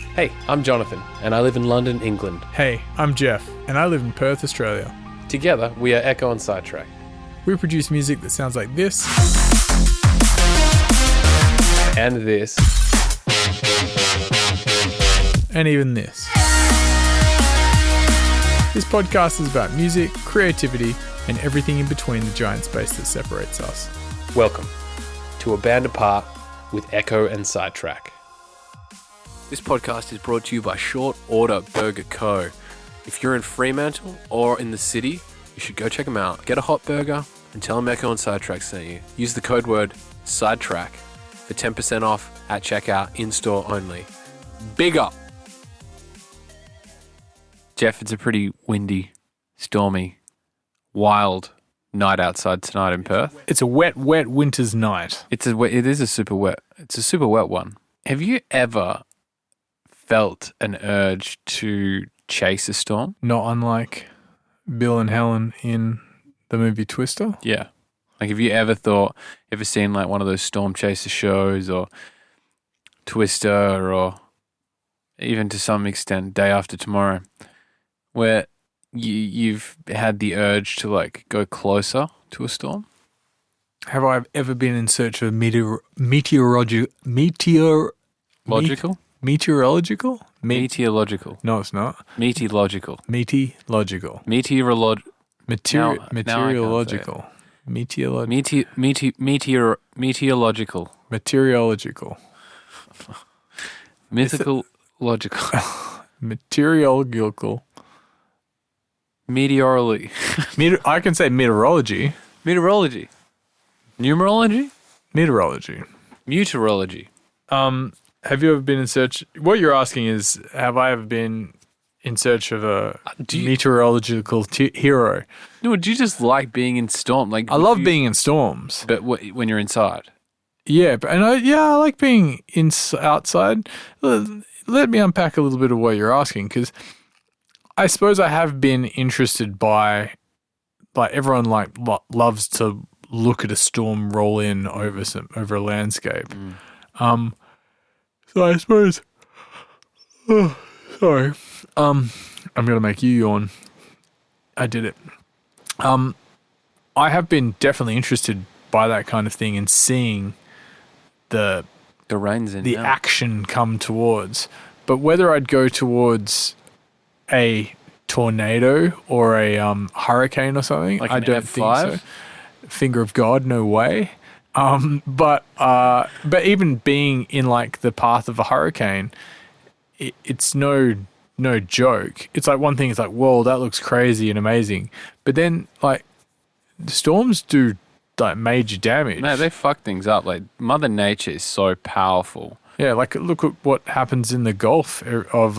Hey, I'm Jonathan, and I live in London, England. Hey, I'm Jeff, and I live in Perth, Australia. Together, we are Ekko and Sidetrack. We produce music that sounds like this. And this. And even this. This podcast is about music, creativity, and everything in between the giant space that separates us. Welcome to A Band Apart with Ekko and Sidetrack. This podcast is brought to you by Short Order Burger Co. If you're in Fremantle or in the city, you should go check them out. Get a hot burger and tell them Ekko and Sidetrack sent you. Use the code word SIDETRACK for 10% off at checkout, in-store only. Big up! Jeff, it's a pretty windy, stormy, wild night outside tonight in Perth. It's a wet winter's night. It's a super wet one. Have you ever felt an urge to chase a storm? Not unlike Bill and Helen in the movie Twister. Yeah. Like, have you ever seen like one of those storm chaser shows or Twister or even to some extent Day After Tomorrow, where you've had the urge to like go closer to a storm? Have I ever been in search of meteorological? Meteorological? No, it's not. Meteorological. Meteorological. Meteorological. Meteorological. Meteorological. Meteorological. Mythical logical. Meteorological. Meteorology. I can say meteorology. Meteorology. Numerology? Meteorology. Meteorology. Have you ever been in search? What you're asking is, have I ever been in search of a meteorological hero? No, do you just like being in storm? Like, I love being in storms, but when you're inside. Yeah, I like being outside. Let me unpack a little bit of what you're asking, because I suppose I have been interested by, like, everyone loves to look at a storm roll in over a landscape. So I suppose, sorry, I'm gonna make you yawn. I did it. I have been definitely interested by that kind of thing and seeing the action come towards. But whether I'd go towards a tornado or a hurricane or something, like I don't think so. Finger of God, no way. But even being in like the path of a hurricane, it's no joke. It's like one thing is like, whoa, that looks crazy and amazing. But then like the storms do like major damage. No, they fuck things up. Like, Mother Nature is so powerful. Yeah, like look at what happens in the Gulf of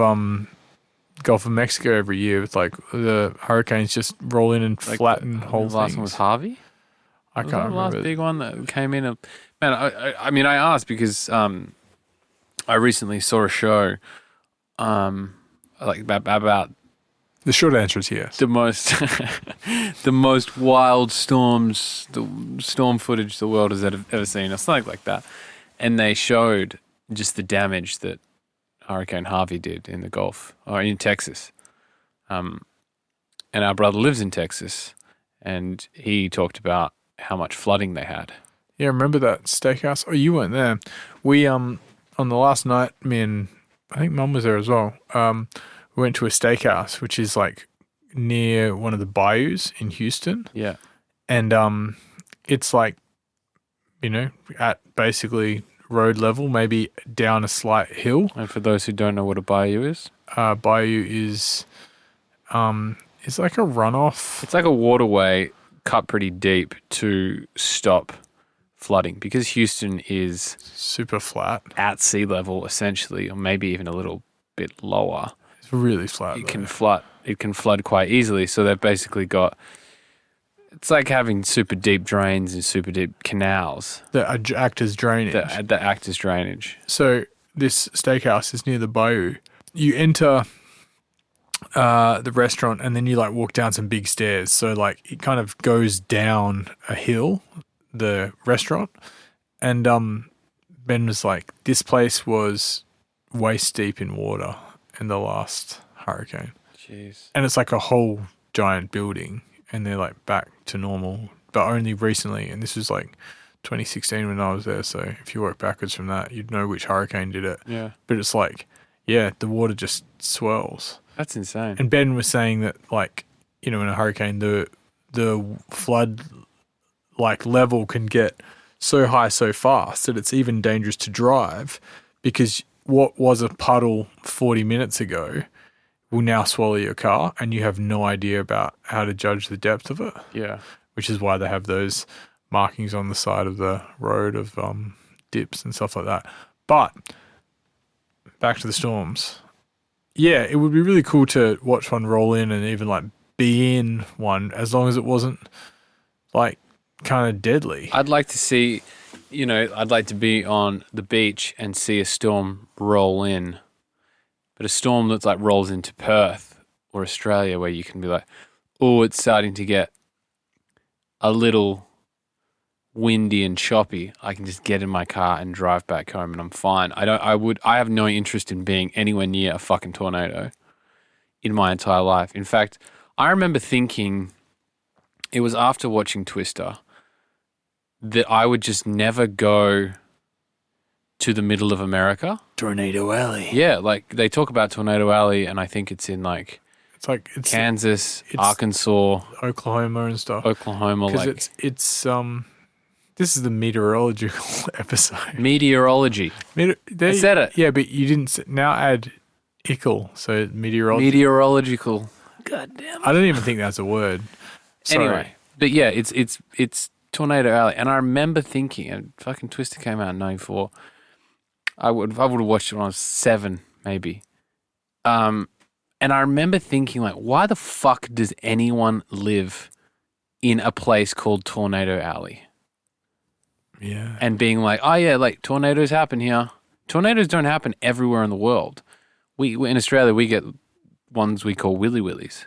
Mexico every year. It's like the hurricanes just roll in and like flatten whole things. The last one was Harvey? I can't remember. The last big one that came in. Man, I mean, I asked because I recently saw a show like about the short answer is yes. The most wild storms, the storm footage the world has ever seen, or something like that. And they showed just the damage that Hurricane Harvey did in the Gulf or in Texas. And our brother lives in Texas, and he talked about how much flooding they had. Yeah, remember that steakhouse? Oh, you weren't there. We on the last night, me and I think Mum was there as well. We went to a steakhouse, which is like near one of the bayous in Houston. Yeah. And it's like, at basically road level, maybe down a slight hill. And for those who don't know what a bayou is? Bayou is it's like a runoff. It's like a waterway cut pretty deep to stop flooding, because Houston is super flat at sea level essentially, or maybe even a little bit lower. It's really flat. It can flood quite easily. So they've basically got, it's like having super deep drains and super deep canals that act as drainage. That act as drainage. So this steakhouse is near the bayou. You enter the restaurant, and then you like walk down some big stairs. So like it kind of goes down a hill, the restaurant. And Ben was like, this place was waist deep in water in the last hurricane. Jeez. And it's like a whole giant building and they're like back to normal, but only recently. And this was like 2016 when I was there. So if you work backwards from that, you'd know which hurricane did it. Yeah. But it's like, yeah, the water just swells. That's insane. And Ben was saying that, like, you know, in a hurricane, the flood like level can get so high so fast that it's even dangerous to drive, because what was a puddle 40 minutes ago will now swallow your car, and you have no idea about how to judge the depth of it. Yeah. Which is why they have those markings on the side of the road of dips and stuff like that. But back to the storms. Yeah, it would be really cool to watch one roll in and even like be in one, as long as it wasn't like kind of deadly. I'd like to see, you know, I'd like to be on the beach and see a storm roll in, but a storm that's like rolls into Perth or Australia, where you can be like, oh, it's starting to get a little windy and choppy. I can just get in my car and drive back home and I'm fine. I have no interest in being anywhere near a fucking tornado in my entire life. In fact, I remember thinking, it was after watching Twister, that I would just never go to the middle of America. Tornado Alley. Yeah, like they talk about Tornado Alley, and I think it's in like it's Kansas, Arkansas, Oklahoma and stuff. Oklahoma. Because it's this is the meteorological episode. Meteorology. I said it. Yeah, but you didn't now add ickle, so meteorology. Meteorological. God damn it. I don't even think that's a word. Sorry. Anyway, but yeah, it's Tornado Alley, and I remember thinking, and fucking Twister came out in '94. I would have watched it when I was 7, maybe. And I remember thinking, like, why the fuck does anyone live in a place called Tornado Alley? Yeah. And being like, oh yeah, like tornadoes happen here. Tornadoes don't happen everywhere in the world. We in Australia, we get ones we call willy willies,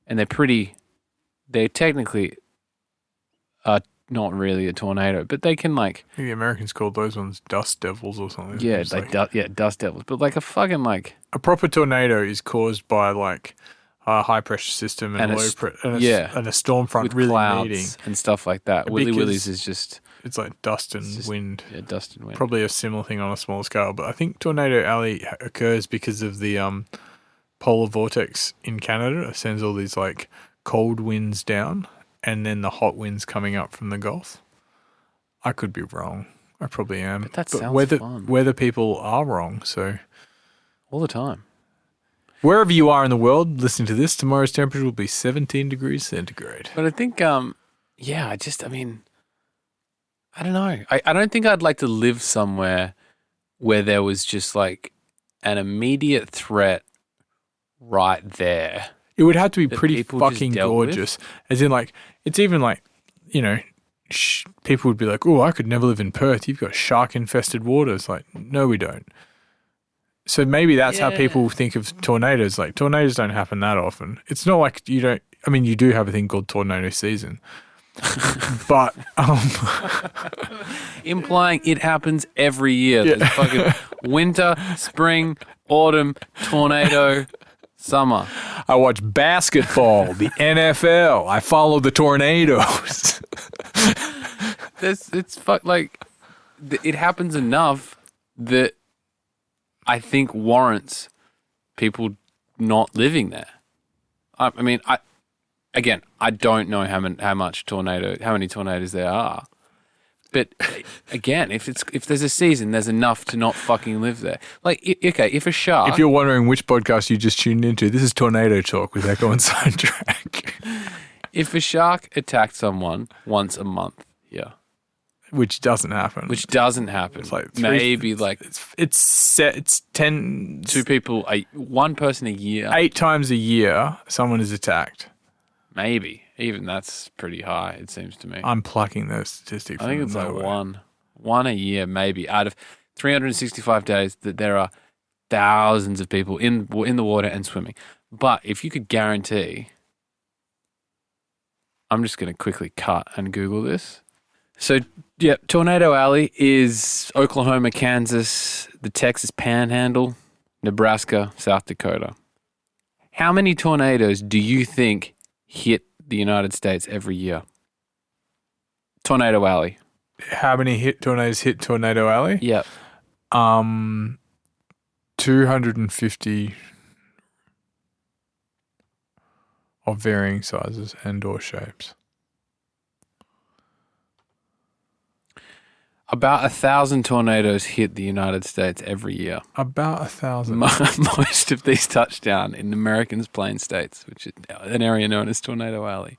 and they're technically not really a tornado, but they can like. I think the Americans called those ones dust devils or something. Yeah, dust devils. But like a fucking like a proper tornado is caused by like a high pressure system and a storm front with really clouds meeting and stuff like that. Willy willies is just. It's like dust and wind. Yeah, dust and wind. Probably a similar thing on a smaller scale, but I think Tornado Alley occurs because of the polar vortex in Canada. It sends all these like cold winds down, and then the hot winds coming up from the Gulf. I could be wrong. I probably am. But sounds fun. Weather people are wrong, so all the time. Wherever you are in the world listening to this, tomorrow's temperature will be 17 degrees centigrade. But I think, I don't know. I don't think I'd like to live somewhere where there was just like an immediate threat right there. It would have to be pretty fucking gorgeous. As in, like, it's even like, you know, people would be like, oh, I could never live in Perth. You've got shark-infested waters. Like, no, we don't. So maybe that's how people think of tornadoes. Like, tornadoes don't happen that often. It's not like you do have a thing called tornado season. But implying it happens every year. There's fucking winter, spring, autumn, tornado, summer. I watch basketball, the NFL. I follow the tornadoes. It happens enough that I think warrants people not living there. I don't know how many tornadoes there are. But again, if there's a season, there's enough to not fucking live there. Like, okay, if a shark... If you're wondering which podcast you just tuned into, this is Tornado Talk with Ekko and Sidetrack. If a shark attacked someone once a month, yeah. Which doesn't happen. It's like maybe like... It's 10... Two people, one person a year. 8 times a year, someone is attacked. Maybe. Even that's pretty high, it seems to me. I'm plucking those statistics. I think it's like one a year, maybe. Out of 365 days, that there are thousands of people in the water and swimming. But if you could guarantee... I'm just going to quickly cut and Google this. So, yeah, Tornado Alley is Oklahoma, Kansas, the Texas Panhandle, Nebraska, South Dakota. How many tornadoes do you think hit the United States every year? Tornado Alley. How many tornadoes hit Tornado Alley? Yep. 250 of varying sizes and or shapes. About 1,000 tornadoes hit the United States every year. About 1,000. Most of these touch down in Americans' Plain States, which is an area known as Tornado Alley.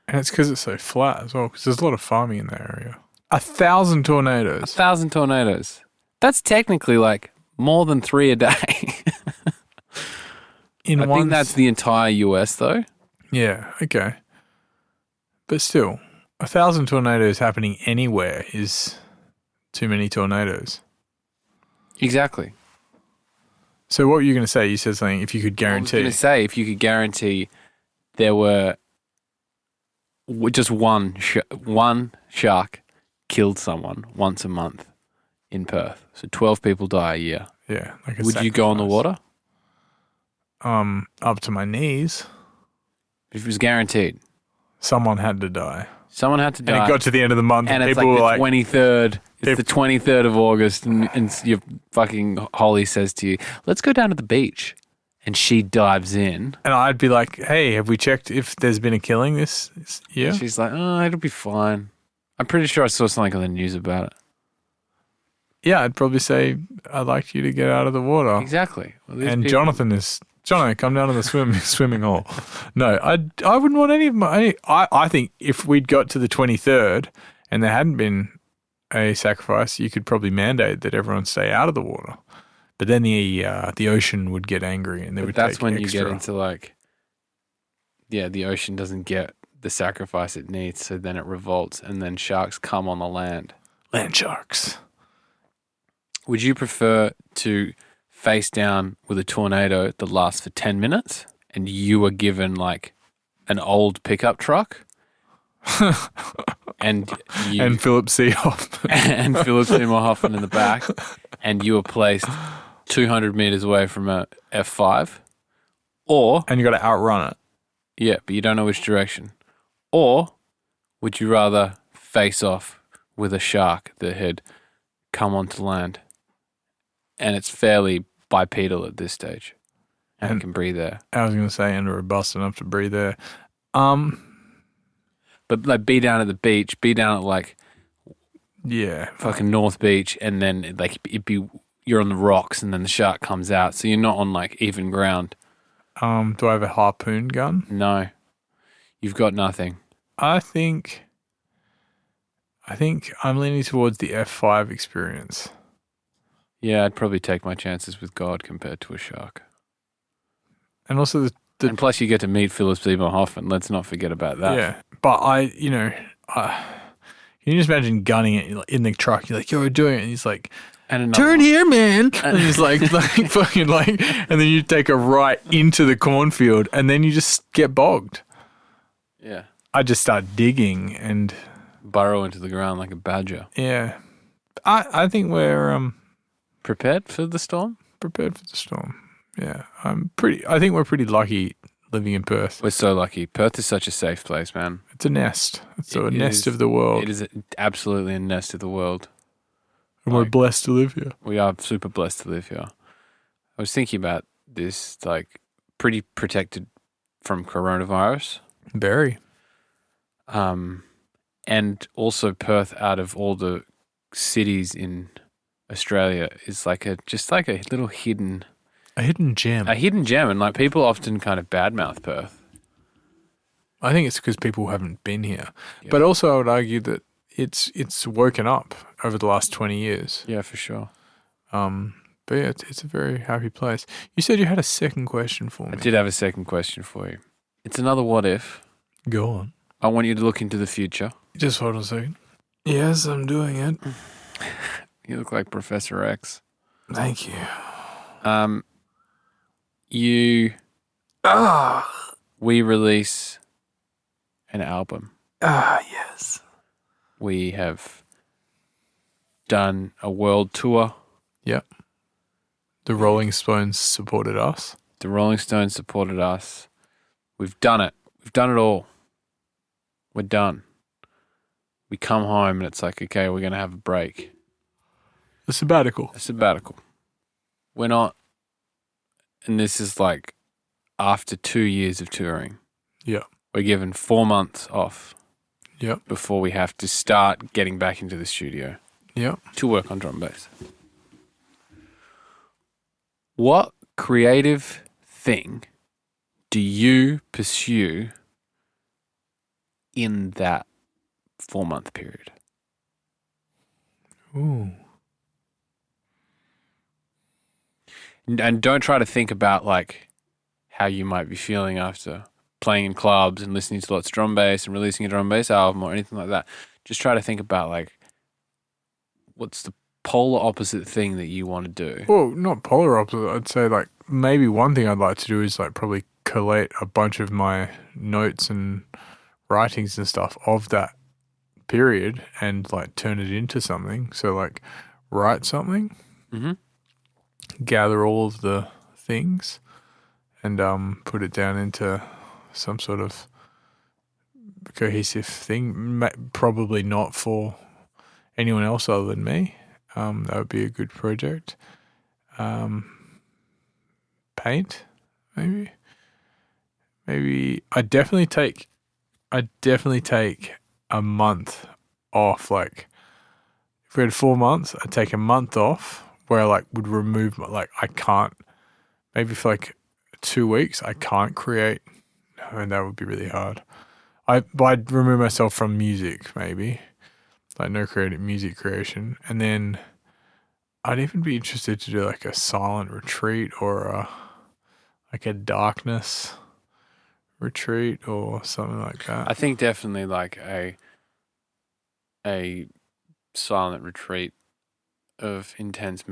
And it's because it's so flat as well, because there's a lot of farming in that area. 1,000 tornadoes. 1,000 tornadoes. That's technically like more than 3 a day. I think that's the entire US, though. Yeah, okay. But still, 1,000 tornadoes happening anywhere is too many tornadoes. Exactly. So what were you going to say? You said something, if you could guarantee. I was going to say, if you could guarantee there were just one shark killed someone once a month in Perth. So 12 people die a year. Yeah. Like Would you go on the water? Up to my knees. If it was guaranteed. Someone had to die. Someone had to die. And it got to the end of the month and people it's were like the 23rd. It's the 23rd of August and your fucking Holly says to you, let's go down to the beach. And she dives in. And I'd be like, hey, have we checked if there's been a killing this year? She's like, oh, it'll be fine. I'm pretty sure I saw something on the news about it. Yeah, I'd probably say, I'd like you to get out of the water. Exactly. Well, and Jonathan, come down to the swimming hole. No, I wouldn't want any of my. I think if we'd got to the 23rd and there hadn't been a sacrifice, you could probably mandate that everyone stay out of the water. But then the ocean would get angry and they would. That's take when extra. You get into like, yeah, the ocean doesn't get the sacrifice it needs, so then it revolts, and then sharks come on the land. Land sharks. Would you prefer to face down with a tornado that lasts for 10 minutes and you are given like an old pickup truck and Philip Seymour and Philip Seymour Hoffman in the back and you are placed 200 meters away from a F5 and you got to outrun it. Yeah, but you don't know which direction. Or would you rather face off with a shark that had come onto land and it's fairly bipedal at this stage and can breathe air? I was going to say, and robust enough to breathe air. But like be down at the beach, be down at like fucking North Beach, and then like you're on the rocks and then the shark comes out, so you're not on like even ground. Do I have a harpoon gun? No. You've got nothing. I think I'm leaning towards the F5 experience. Yeah, I'd probably take my chances with God compared to a shark. And also and plus you get to meet Philip Seymour Hoffman. Let's not forget about that. Yeah. But can you just imagine gunning it in the truck? You're like, yo, we're doing it. And he's like, turn here, man. And he's like fucking like, and then you take a right into the cornfield and then you just get bogged. Yeah. I just start digging and burrow into the ground like a badger. Yeah. I think we're prepared for the storm? Prepared for the storm. Yeah. I think we're pretty lucky living in Perth. We're so lucky. Perth is such a safe place, man. It's a nest. It's a nest of the world. It is absolutely a nest of the world. And we're blessed to live here. We are super blessed to live here. I was thinking about this, like, pretty protected from coronavirus. Very. And also Perth, out of all the cities in Australia, is like just like a little hidden... A hidden gem. A hidden gem. And like people often kind of badmouth Perth. I think it's because people haven't been here. Yeah. But also I would argue that it's woken up over the last 20 years. Yeah, for sure. But yeah, it's a very happy place. You said you had a second question for me. I did have a second question for you. It's another what if. Go on. I want you to look into the future. Just hold on a second. Yes, I'm doing it. You look like Professor X. Thank you. We release an album. Yes. We have done a world tour. Yep. The Rolling Stones supported us. The Rolling Stones supported us. We've done it. We've done it all. We're done. We come home and it's like, okay, we're going to have a break. A sabbatical. A sabbatical. We're not, and this is like after 2 years of touring. Yeah. We're given 4 months off. Yep. Before we have to start getting back into the studio. Yep. To work on drum bass. What creative thing do you pursue in that 4-month period? Ooh. And don't try to think about like how you might be feeling after playing in clubs and listening to lots of drum bass and releasing a drum bass album or anything like that. Just try to think about like what's the polar opposite thing that you want to do. Well, not polar opposite. I'd say like maybe one thing I'd like to do is like probably collate a bunch of my notes and writings and stuff of that period and like turn it into something. So like write something, gather all of the things and put it down into some sort of cohesive thing. Probably not for anyone else other than me. That would be a good project. Paint, maybe. Maybe I definitely take a month off. Like if we had 4 months, I'd take a month off where I like would remove I can't. Maybe for like 2 weeks, I can't create. And that would be really hard. I'd remove myself from music, maybe. Like no creative music creation. And then I'd even be interested to do like a silent retreat or like a darkness retreat or something like that. I think definitely like a silent retreat of intense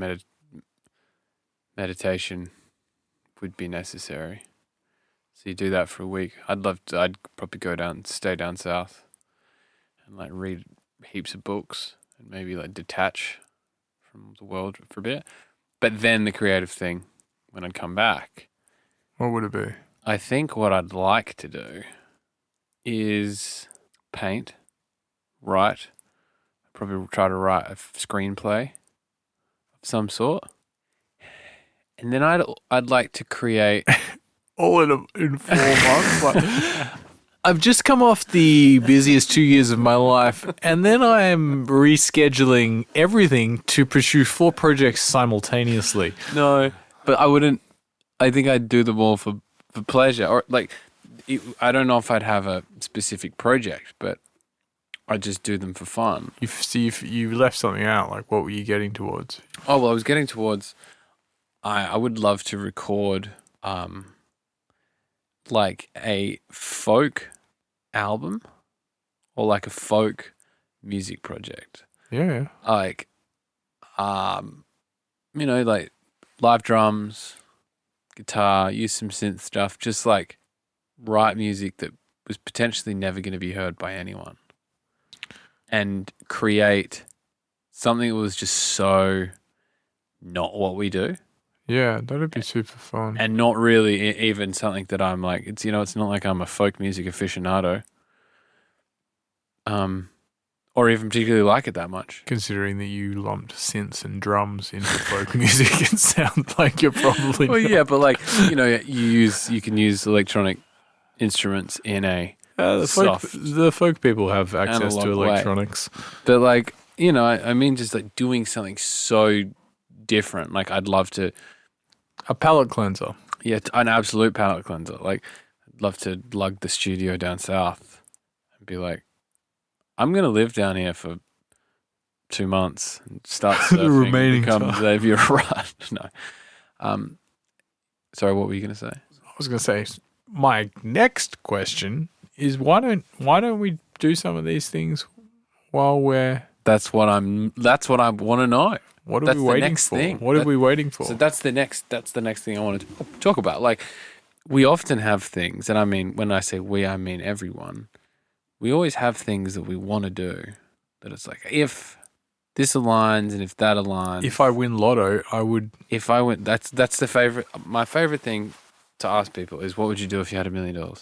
meditation would be necessary. So you do that for a week. I'd probably stay down south and like read heaps of books and maybe like detach from the world for a bit. But then the creative thing, when I'd come back. What would it be? I think what I'd like to do is paint, write. I'd probably try to write a screenplay of some sort. And then I'd like to create... All in 4 months? Like, I've just come off the busiest 2 years of my life, and then I am rescheduling everything to pursue 4 projects simultaneously. No, but I wouldn't. I think I'd do them all for pleasure, or like I don't know if I'd have a specific project, but I'd just do them for fun. You left something out. Like, what were you getting towards? Oh well, I was getting towards. I would love to record. Like a folk album or like a folk music project. Yeah. Like, like live drums, guitar, use some synth stuff, just like write music that was potentially never going to be heard by anyone and create something that was just so not what we do. Yeah, that'd be super fun. And not really even something that I'm like, it's not like I'm a folk music aficionado. Or even particularly like it that much. Considering that you lumped synths and drums into folk music, it sounds like you're probably well, not. yeah, but like, you can use electronic instruments in a the folk people have access to electronics. Way. But like, I mean just like doing something so different. Like I'd love to... A palate cleanser. Yeah, an absolute palate cleanser. Like, I'd love to lug the studio down south and be like, I'm going to live down here for 2 months and start surfing. The remaining become Xavier Rudd. No. Sorry, what were you going to say? I was going to say, my next question is why don't we do some of these things while we're... That's what I want to know. What are we waiting for? What are we waiting for? So that's the next thing I wanted to talk about. Like, we often have things, and I mean, when I say we, I mean everyone. We always have things that we want to do, That it's like, if this aligns and if that aligns. If I win lotto, I would. If I win, that's the favorite. My favorite thing to ask people is, what would you do if you had $1 million?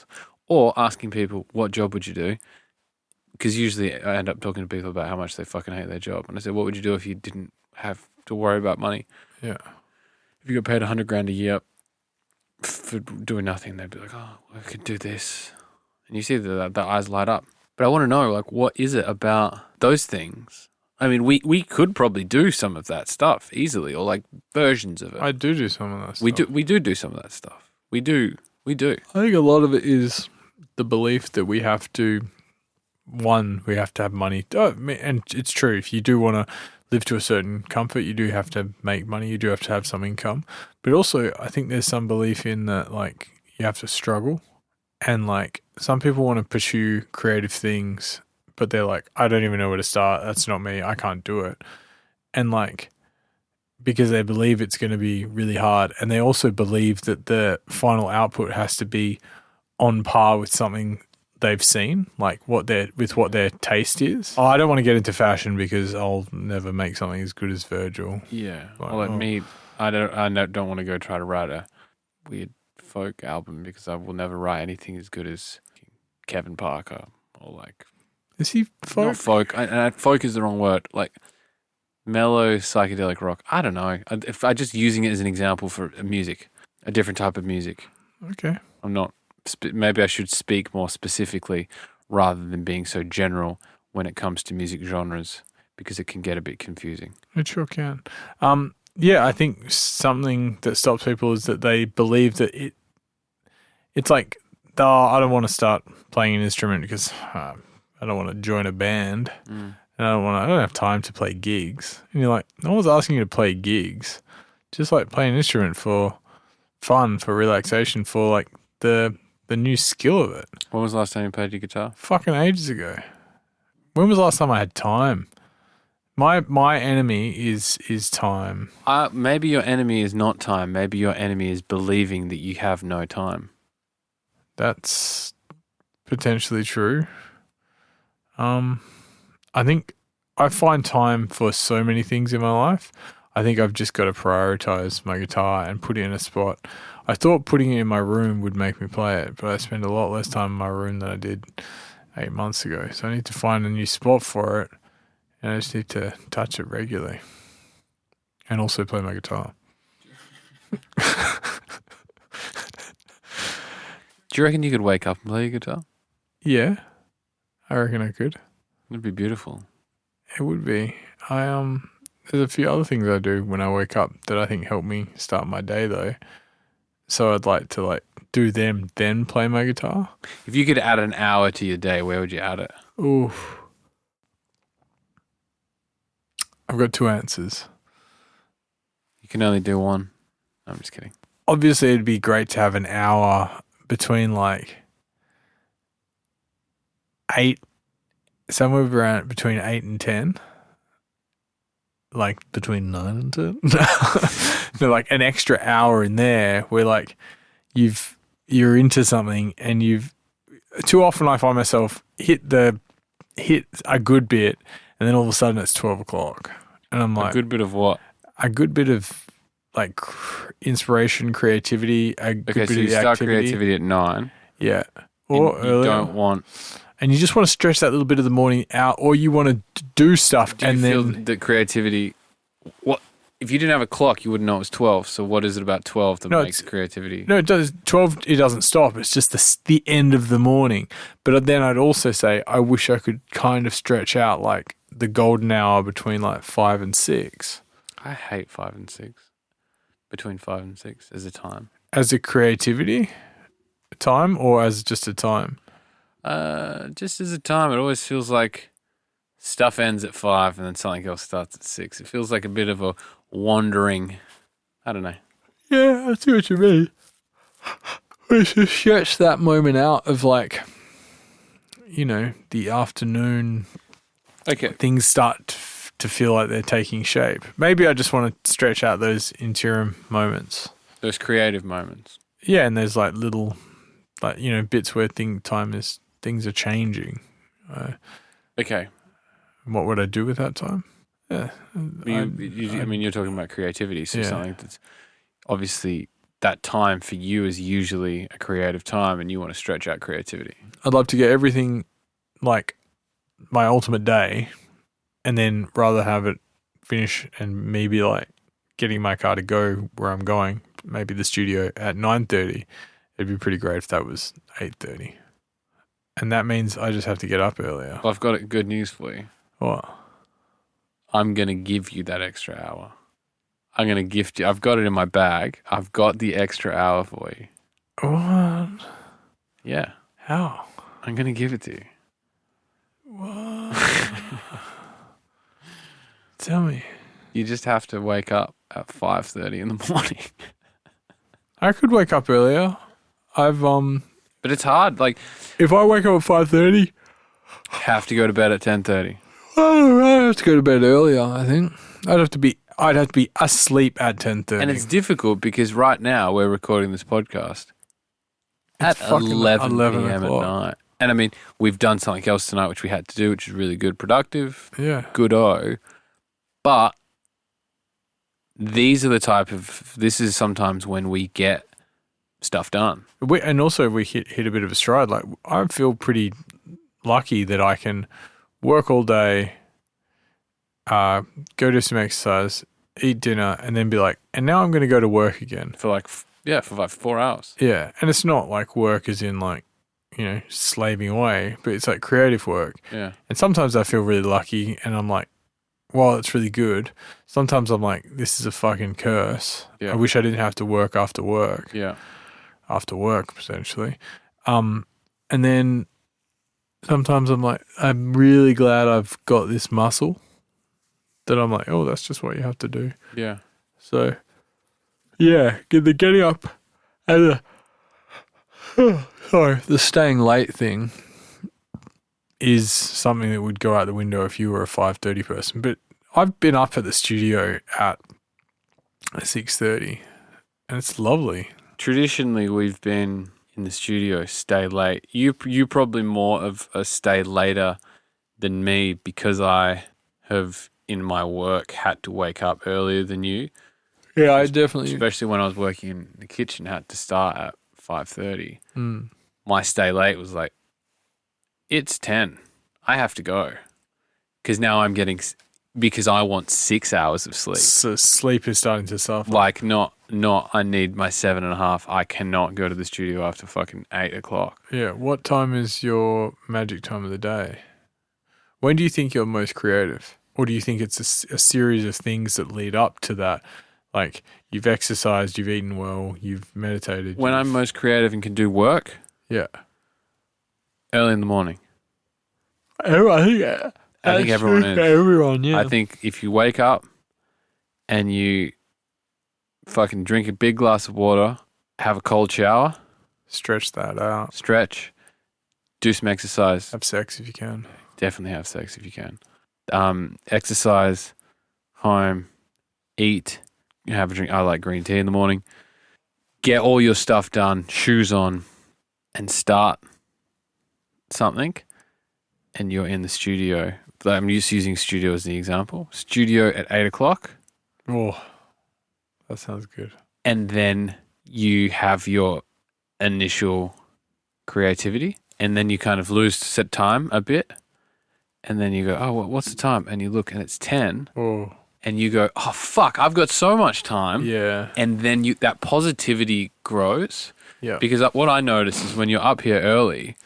Or asking people, what job would you do? Because usually I end up talking to people about how much they fucking hate their job. And I said, what would you do if you didn't have to worry about money? Yeah. If you got paid $100,000 a year for doing nothing, they'd be like, oh, I could do this. And you see the eyes light up. But I want to know, like, what is it about those things? I mean, we could probably do some of that stuff easily, or like versions of it. I do some of that stuff. We do some of that stuff. We do. I think a lot of it is the belief that we have to have money. And it's true. If you do want to live to a certain comfort, you do have to make money. You do have to have some income. But also, I think there's some belief in that, like, you have to struggle. And, like, some people want to pursue creative things, but they're like, I don't even know where to start. That's not me. I can't do it. And, like, because they believe it's going to be really hard. And they also believe that the final output has to be on par with something they've seen, like what their taste is. Oh, I don't want to get into fashion because I'll never make something as good as Virgil. Yeah. Like, me, I don't want to go try to write a weird folk album because I will never write anything as good as Kevin Parker or like. Is he folk? Not folk. Folk is the wrong word. Like mellow psychedelic rock. I don't know. If I just using it as an example for music, a different type of music. Okay. I'm not. Maybe I should speak more specifically rather than being so general when it comes to music genres, because it can get a bit confusing. It sure can. Yeah, I think something that stops people is that they believe that it's like, I don't want to start playing an instrument because I don't want to join a band, and I don't have time to play gigs. And you're like, no one's asking you to play gigs. Just like play an instrument for fun, for relaxation, for like the new skill of it. When was the last time you played your guitar? Fucking ages ago. When was the last time I had time? My enemy is time. Maybe your enemy is not time. Maybe your enemy is believing that you have no time. That's potentially true. I think I find time for so many things in my life. I think I've just got to prioritize my guitar and put it in a spot. I thought putting it in my room would make me play it, but I spend a lot less time in my room than I did 8 months ago. So I need to find a new spot for it, and I just need to touch it regularly and also play my guitar. Do you reckon you could wake up and play your guitar? Yeah, I reckon I could. It'd be beautiful. It would be. There's a few other things I do when I wake up that I think help me start my day though. So I'd like to do them, then play my guitar. If you could add an hour to your day, where would you add it? Oof. I've got two answers. You can only do one. I'm just kidding. Obviously, it'd be great to have an hour between somewhere around between 8 and 10. Like between 9 and 10. No, like an extra hour in there where you're into something and too often I find myself hit a good bit and then all of a sudden it's 12 o'clock and I'm like, a good bit of what? A good bit of like inspiration, creativity, a good bit so of you start activity. Creativity at 9. Yeah. Or you don't want. And you just want to stretch that little bit of the morning out, or you want to do stuff. Do you feel that creativity? What if you didn't have a clock? You wouldn't know it was 12. So what is it about 12 that makes creativity? No, it does. 12. It doesn't stop. It's just the end of the morning. But then I'd also say I wish I could kind of stretch out like the golden hour between 5 and 6. I hate 5 and 6. Between 5 and 6 as a time. As a creativity time, or as just a time? Just as a time. It always feels like stuff ends at 5 and then something else starts at 6. It feels like a bit of a wandering. I don't know. Yeah, I see what you mean. We should stretch that moment out of the afternoon. Okay. Things start to feel like they're taking shape. Maybe I just want to stretch out those interim moments. Those creative moments. Yeah, and there's little, bits where things are changing. Okay. And what would I do with that time? Yeah. You're talking about creativity. So Yeah. something that's obviously that time for you is usually a creative time and you want to stretch out creativity. I'd love to get everything like my ultimate day and then rather have it finish and maybe like getting my car to go where I'm going, maybe the studio at 9:30. It'd be pretty great if that was 8:30. And that means I just have to get up earlier. Well, I've got good news for you. What? I'm going to give you that extra hour. I'm going to gift you. I've got it in my bag. I've got the extra hour for you. What? Yeah. How? I'm going to give it to you. What? Tell me. You just have to wake up at 5:30 in the morning. I could wake up earlier. But it's hard. Like, if I wake up at 5:30, have to go to bed at 10:30. I'd have to go to bed earlier, I think. I'd have to be asleep at 10:30. And it's difficult because right now we're recording this podcast at 11 p.m. at night. And I mean, we've done something else tonight which we had to do, which is really good, productive. Yeah. Good-o. But this is sometimes when we get stuff done. And also we hit a bit of a stride. Like, I feel pretty lucky that I can work all day, go do some exercise, eat dinner, and then be like, and now I'm going to go to work again. For like 4 hours. Yeah. And it's not like work as in like, slaving away, but it's like creative work. Yeah. And sometimes I feel really lucky and I'm like, well, it's really good. Sometimes I'm like, this is a fucking curse. Yeah. I wish I didn't have to work after work. Yeah. After work, potentially. And then sometimes I'm like, I'm really glad I've got this muscle that I'm like, oh, that's just what you have to do. Yeah. So, yeah, the getting up and the staying late thing is something that would go out the window if you were a 5:30 person. But I've been up at the studio at 6:30 and it's lovely. Traditionally, we've been in the studio, stay late. You probably more of a stay later than me because I have, in my work, had to wake up earlier than you. Yeah, I definitely. Especially when I was working in the kitchen, had to start at 5:30. Mm. My stay late was like, it's 10. I have to go. Because now because I want 6 hours of sleep. So sleep is starting to suffer. Like, not I need my 7.5. I cannot go to the studio after fucking 8 o'clock. Yeah. What time is your magic time of the day? When do you think you're most creative? Or do you think it's a series of things that lead up to that? Like, you've exercised, you've eaten well, you've meditated. When I'm most creative and can do work? Yeah. Early in the morning. I think everyone is. Everyone, yeah. I think if you wake up and you fucking drink a big glass of water, have a cold shower. Stretch that out. Stretch. Do some exercise. Have sex if you can. Definitely have sex if you can. Exercise, home, eat, have a drink. I like green tea in the morning. Get all your stuff done, shoes on, and start something. And you're in the studio. I'm just using studio as the example. Studio at 8 o'clock. Oh, that sounds good. And then you have your initial creativity. And then you kind of lose set time a bit. And then you go, oh, what's the time? And you look and it's 10. Oh. And you go, oh, fuck, I've got so much time. Yeah. And then that positivity grows. Yeah. Because what I notice is when you're up here early,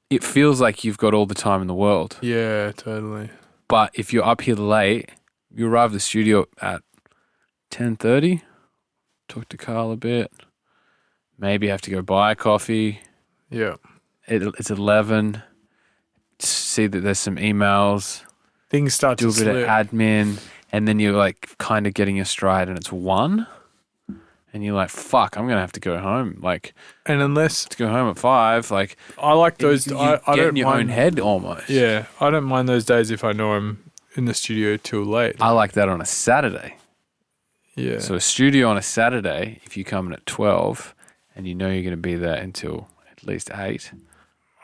it feels like you've got all the time in the world. Yeah, totally. But if you're up here late, you arrive at the studio at 10:30, talk to Carl a bit, maybe have to go buy a coffee. Yeah. It's 11, see that there's some emails. Things start do to a bit slip. of admin, and then you're like kind of getting your stride and it's 1. And you're like, fuck, I'm going to have to go home. Like, and unless to go home at 5, like, I like those. you I get don't in your mind, own head almost. Yeah, I don't mind those days if I know I'm in the studio too late. I like that on a Saturday. Yeah. So a studio on a Saturday, if you come in at 12 and you know you're going to be there until at least 8.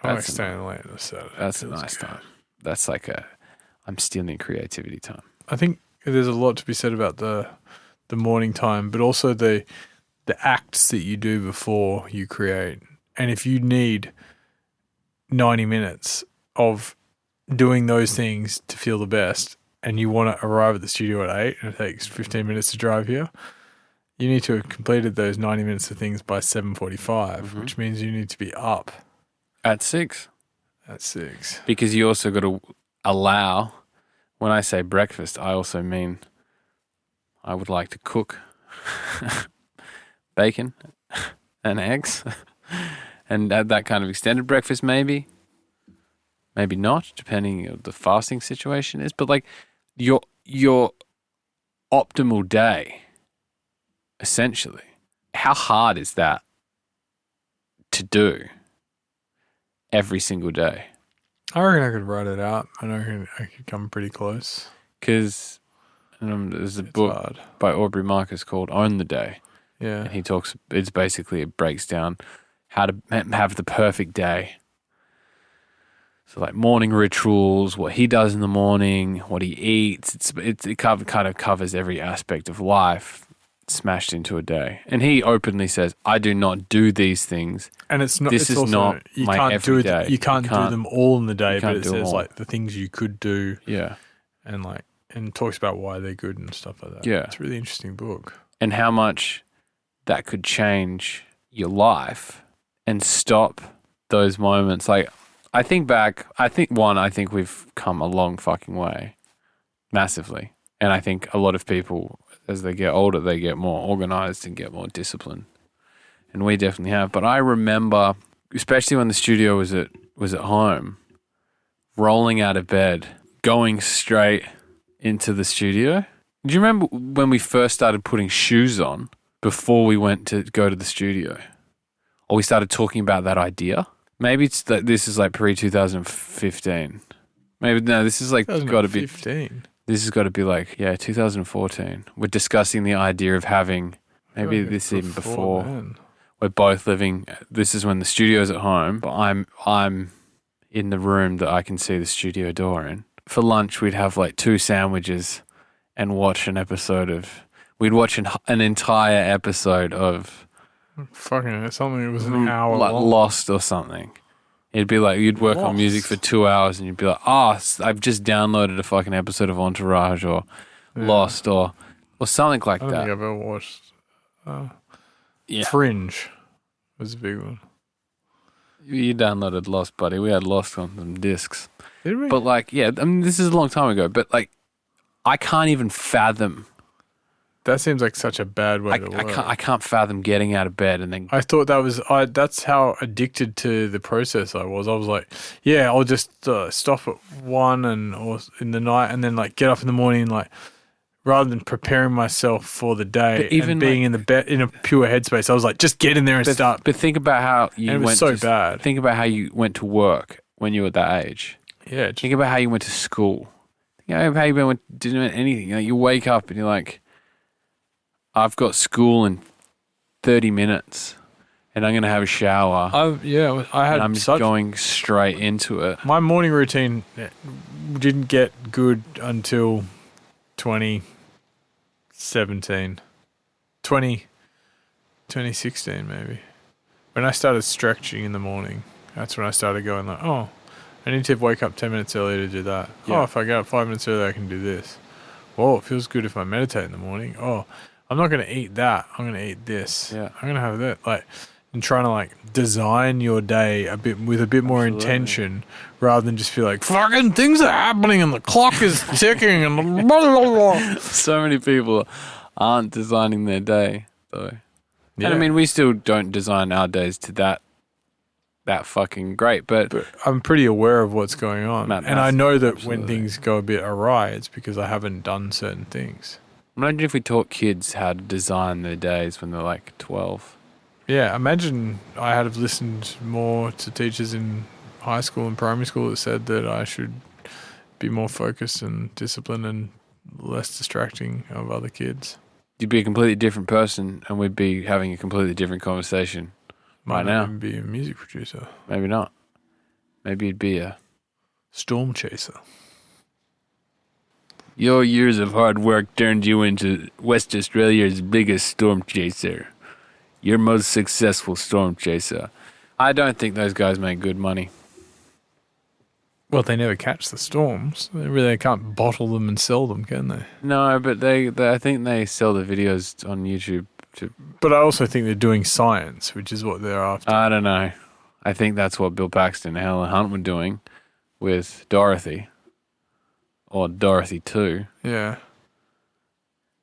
I like staying late on a Saturday. That's a nice time. That's like I'm stealing creativity time. I think there's a lot to be said about the morning time, but also the acts that you do before you create. And if you need 90 minutes of doing those things to feel the best, and you want to arrive at the studio at 8 and it takes 15 minutes to drive here, you need to have completed those 90 minutes of things by 7:45, which means you need to be up At 6. at 6. Because you also got to allow, when I say breakfast, I also mean I would like to cook bacon and eggs and add that kind of extended breakfast maybe. Maybe not, depending on the fasting situation is. But like your optimal day, essentially, how hard is that to do every single day? I reckon I could write it out. I reckon I could come pretty close. Because there's a book hard. by Aubrey Marcus called Own the Day. Yeah. And he talks, it breaks down how to have the perfect day. So like morning rituals, what he does in the morning, what he eats. It kind of covers every aspect of life smashed into a day. And he openly says, I do not do these things. And it's not. This it's is also, not you my can't do everyday. it. You can't do them all in the day, but it do them says all. like the things you could do. Yeah. And talks about why they're good and stuff like that. Yeah. It's a really interesting book. And how much that could change your life and stop those moments. Like, I think back, I think we've come a long fucking way, massively. And I think a lot of people, as they get older, they get more organized and get more disciplined. And we definitely have. But I remember, especially when the studio was at home, rolling out of bed, going straight into the studio. Do you remember when we first started putting shoes on before we went to go to the studio? Or we started talking about that idea? Maybe it's that this is like pre-2015. Maybe, no, this is like got to be 15. This has got to be like, 2014. We're discussing the idea of having, maybe this even before. Then. We're both living, this is when the studio's at home, but I'm in the room that I can see the studio door in. For lunch, we'd have like 2 sandwiches and watch an episode of, we'd watch an entire episode of Fucking something that was an hour like long. Lost or something. It'd be like, you'd work on music for 2 hours and you'd be like, I've just downloaded a fucking episode of Entourage or Lost or something like that. I don't think I've ever watched Fringe was a big one. You downloaded Lost, buddy. We had Lost on some discs. Did we? But like, this is a long time ago, but like, I can't even fathom. That seems like such a bad way to work. I can't fathom getting out of bed and then. I thought that's how addicted to the process I was. I was like, I'll just stop at 1 or in the night and then like get up in the morning, like rather than preparing myself for the day and being in the bed in a pure headspace. I was like, just get in there and start. But think about how you went so bad. Think about how you went to work when you were that age. Yeah. Think about how you went to school. Think about how you didn't do anything. You know, you wake up and you're like, I've got school in 30 minutes and I'm going to have a shower. I'm just going straight into it. My morning routine didn't get good until 2016 maybe. When I started stretching in the morning, that's when I started going like, I need to wake up 10 minutes earlier to do that. Yeah. If I get up 5 minutes earlier, I can do this. It feels good if I meditate in the morning. I'm not going to eat that. I'm going to eat this. Yeah. I'm going to have that. Like, and trying to like design your day with a bit more intention rather than just feel like fucking things are happening and the clock is ticking and blah, blah, blah. So many people aren't designing their day though. Yeah. And I mean, we still don't design our days to that fucking great, but I'm pretty aware of what's going on. And I know that when things go a bit awry, it's because I haven't done certain things. Imagine if we taught kids how to design their days when they're like 12. Yeah, imagine I had have listened more to teachers in high school and primary school that said that I should be more focused and disciplined and less distracting of other kids. You'd be a completely different person and we'd be having a completely different conversation right now. Might even be a music producer. Maybe not. Maybe you'd be a storm chaser. Your years of hard work turned you into West Australia's biggest storm chaser. Your most successful storm chaser. I don't think those guys make good money. Well, they never catch the storms. They really can't bottle them and sell them, can they? No, but they I think they sell the videos on YouTube. But I also think they're doing science, which is what they're after. I don't know. I think that's what Bill Paxton and Helen Hunt were doing with Dorothy. Or Dorothy 2. Yeah.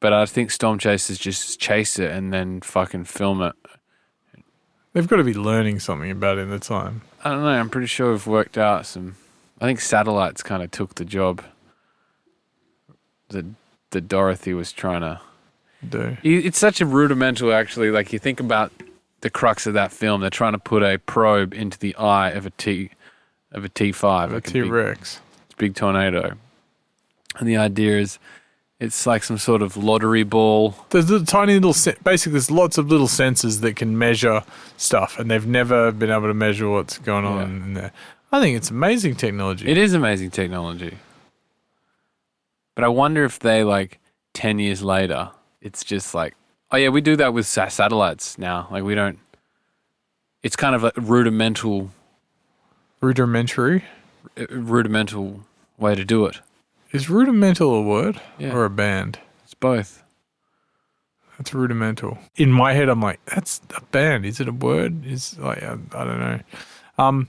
But I think storm chasers just chase it and then fucking film it. They've got to be learning something about it in the time. I don't know. I'm pretty sure we've worked out some... I think satellites kind of took the job that Dorothy was trying to do. It's such a rudimental, actually. Like, you think about the crux of that film. They're trying to put a probe into the eye of a T5. A T-Rex. Big tornado. And the idea is it's like some sort of lottery ball. There's a tiny little... Basically, there's lots of little sensors that can measure stuff, and they've never been able to measure what's going on in there. I think it's amazing technology. It is amazing technology. But I wonder if they, 10 years later, it's just like, oh, yeah, we do that with satellites now. Like, we don't... It's kind of a rudimental... Rudimentary? Rudimental way to do it. Is rudimental a word? Yeah. Or a band? It's both. That's rudimental. In my head, I'm like, that's a band. Is it a word? I don't know.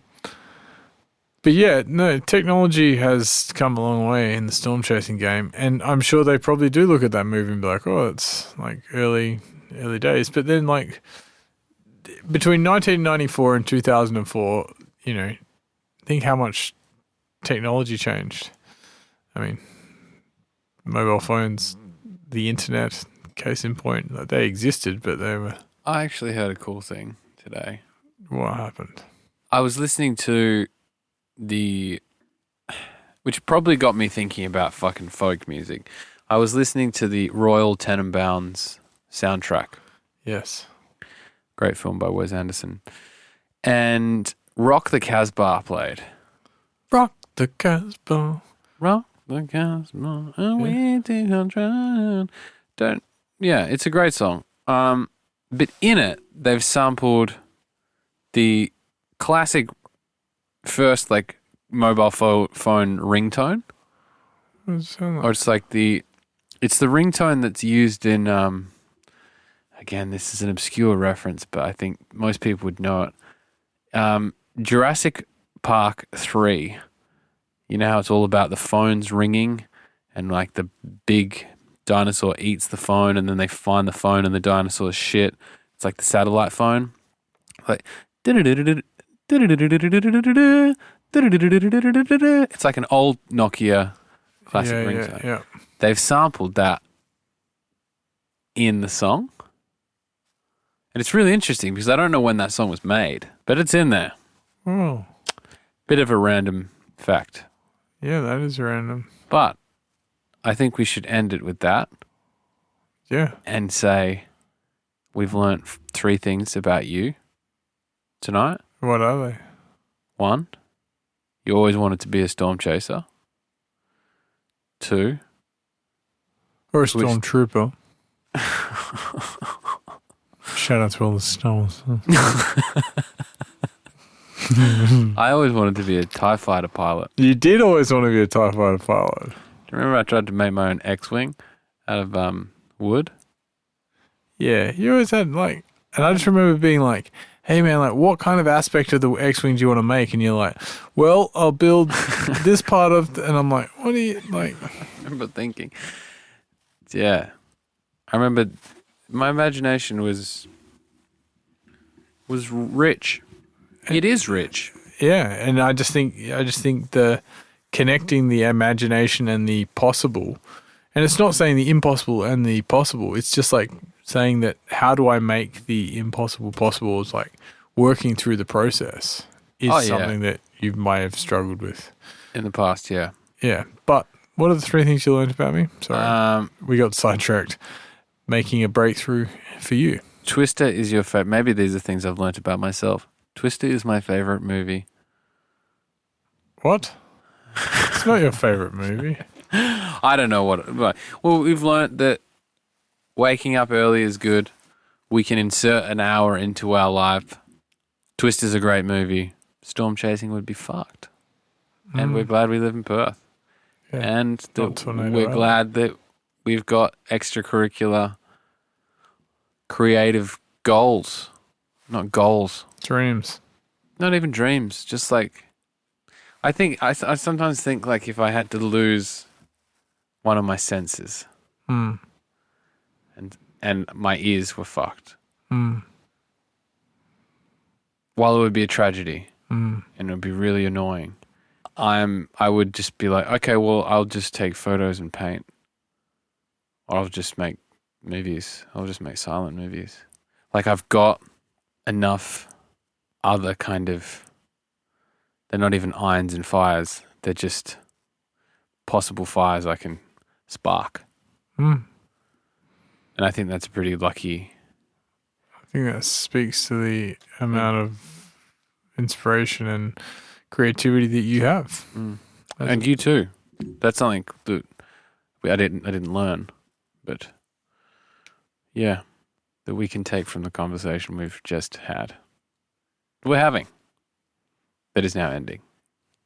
But yeah, no, technology has come a long way in the storm chasing game, and I'm sure they probably do look at that movie and be like, oh, it's like early days. But then, between 1994 and 2004, think how much technology changed. I mean, mobile phones, the internet, case in point, they existed, but they were... I actually heard a cool thing today. What happened? I was listening to which probably got me thinking about fucking folk music. I was listening to the Royal Tenenbaums soundtrack. Yes. Great film by Wes Anderson. And Rock the Casbah played. Rock the Casbah. Rock the Casbah. And we think I'm trying. Yeah, it's a great song. But in it, they've sampled the classic first mobile phone ringtone. Or it's it's the ringtone that's used in again, this is an obscure reference, but I think most people would know it. Jurassic Park 3. You know how it's all about the phones ringing and the big dinosaur eats the phone and then they find the phone and the dinosaur's shit. It's like the satellite phone. It's like an old Nokia classic ringtone. Yeah. They've sampled that in the song. And it's really interesting because I don't know when that song was made, but it's in there. Oh. Bit of a random fact. Yeah, that is random. But I think we should end it with that. Yeah. And say we've learnt 3 things about you tonight. What are they? 1, you always wanted to be a storm chaser. 2, or a stormtrooper. Shout out to all the storms. I always wanted to be a TIE fighter pilot. You did always want to be a TIE fighter pilot. Do you remember I tried to make my own X-Wing out of wood? Yeah, you always had and I just remember being like, hey man, what kind of aspect of the X-Wing do you want to make? And you're like, well, I'll build this part of, and I'm like, what do you like? I remember thinking, yeah, I remember my imagination was rich. It is rich. Yeah, and I just think the connecting the imagination and the possible, and it's not saying the impossible and the possible. It's just saying that how do I make the impossible possible is working through the process is something that you might have struggled with in the past. Yeah. Yeah. But what are the 3 things you learned about me? Sorry. We got sidetracked. Making a breakthrough for you. Twister is your favorite. Maybe these are things I've learnt about myself. Twister is my favorite movie. What? It's not your favorite movie. I don't know what. Well, we've learnt that waking up early is good. We can insert an hour into our life. Twist is a great movie. Storm chasing would be fucked. And we're glad we live in Perth. Yeah. And that we're glad that we've got extracurricular creative goals. Not goals. Dreams. Not even dreams. Just like, I sometimes think like if I had to lose one of my senses and my ears were fucked. While it would be a tragedy and it would be really annoying, I would just be like, okay, well, I'll just take photos and paint. Or I'll just make movies. I'll just make silent movies. Like I've got enough other kind of, they're not even irons and fires. They're just possible fires I can spark. And I think that's pretty lucky. I think that speaks to the amount of inspiration and creativity that you have. And you too. That's something that I didn't learn, but yeah, that we can take from the conversation we've just had. We're having. That is now ending.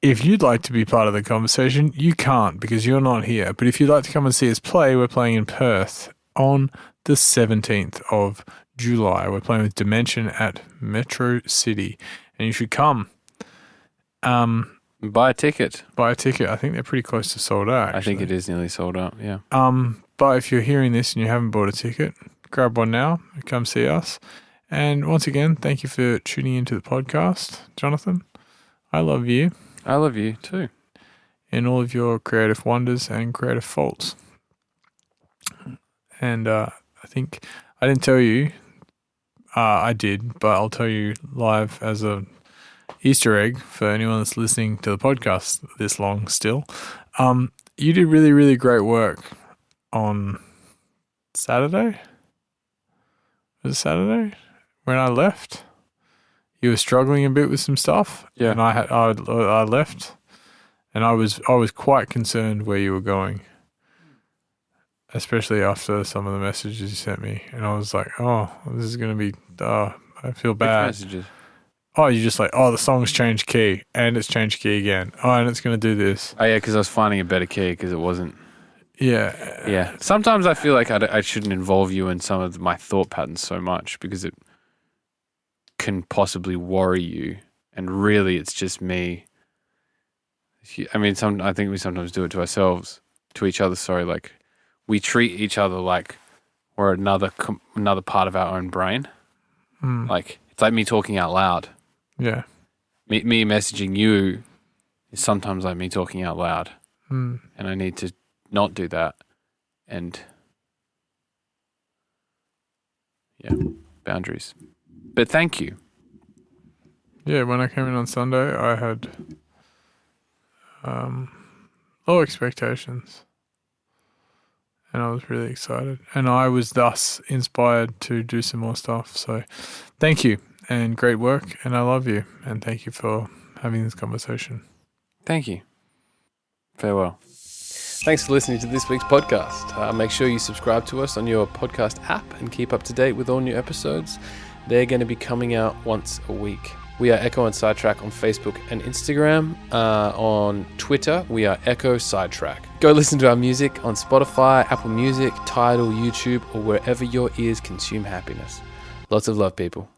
If you'd like to be part of the conversation, you can't because you're not here. But if you'd like to come and see us play, we're playing in Perth on the 17th of July. We're playing with Dimension at Metro City. And you should come. Buy a ticket. Buy a ticket. I think they're pretty close to sold out, actually. I think it is nearly sold out, yeah. But if you're hearing this and you haven't bought a ticket, grab one now and come see us. And once again, thank you for tuning into the podcast, Jonathan. I love you. I love you too. In all of your creative wonders and creative faults. And I think I didn't tell you, I did, but I'll tell you live as a Easter egg for anyone that's listening to the podcast this long still. You did really, really great work on Saturday. Was it Saturday? When I left, you were struggling a bit with some stuff. Yeah. And I left, and I was quite concerned where you were going, especially after some of the messages you sent me. And I was like, oh, this is going to be, I feel bad. Which messages? Oh, you're just like, oh, the song's changed key, and it's changed key again. Oh, and it's going to do this. Oh, yeah, because I was finding a better key because it wasn't. Yeah. Yeah. Sometimes I feel like I shouldn't involve you in some of my thought patterns so much because it can possibly worry you. And really, it's just me. I mean, I think we sometimes do it to ourselves, to each other, sorry. Like, we treat each other like we're another part of our own brain. Like, it's like me talking out loud. Yeah. Me messaging you is sometimes like me talking out loud. And I need to not do that. And yeah, boundaries. But thank you. Yeah, when I came in on Sunday, I had low expectations. And I was really excited. And I was thus inspired to do some more stuff. So thank you and great work. And I love you. And thank you for having this conversation. Thank you. Farewell. Thanks for listening to this week's podcast. Make sure you subscribe to us on your podcast app and keep up to date with all new episodes. They're going to be coming out once a week. We are Ekko and Sidetrack on Facebook and Instagram. On Twitter, we are Ekko Sidetrack. Go listen to our music on Spotify, Apple Music, Tidal, YouTube, or wherever your ears consume happiness. Lots of love, people.